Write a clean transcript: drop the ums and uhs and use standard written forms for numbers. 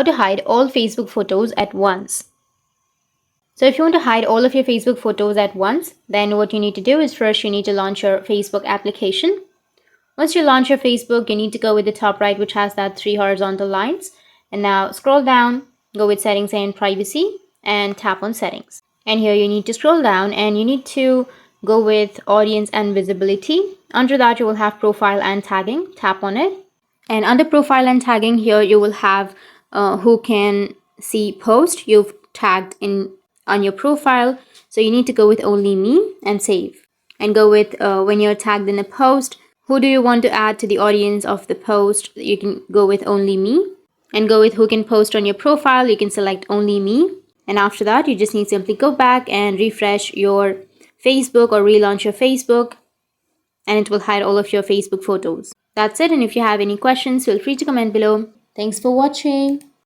how to hide all Facebook photos at once. So if you want to hide all of your Facebook photos at once, then what you need to do is first you need to launch your Facebook application. Once you launch your Facebook, you need to go with the top right, which has that 3 horizontal lines. And now scroll down, go with settings and privacy, and tap on settings. And here you need to scroll down and you need to go with audience and visibility. Under that, you will have profile and tagging. Tap on it. And under profile and tagging, here you will have who can see post you've tagged in on your profile. So you need to go with only me and save. And go with when you're tagged in a post, who do you want to add to the audience of the post? You can go with only me. And go with who can post on your profile. You can select only me. And after that, you just need to simply go back and refresh your Facebook or relaunch your Facebook, and it will hide all of your Facebook photos. That's it, and if you have any questions, feel free to comment below. Thanks for watching.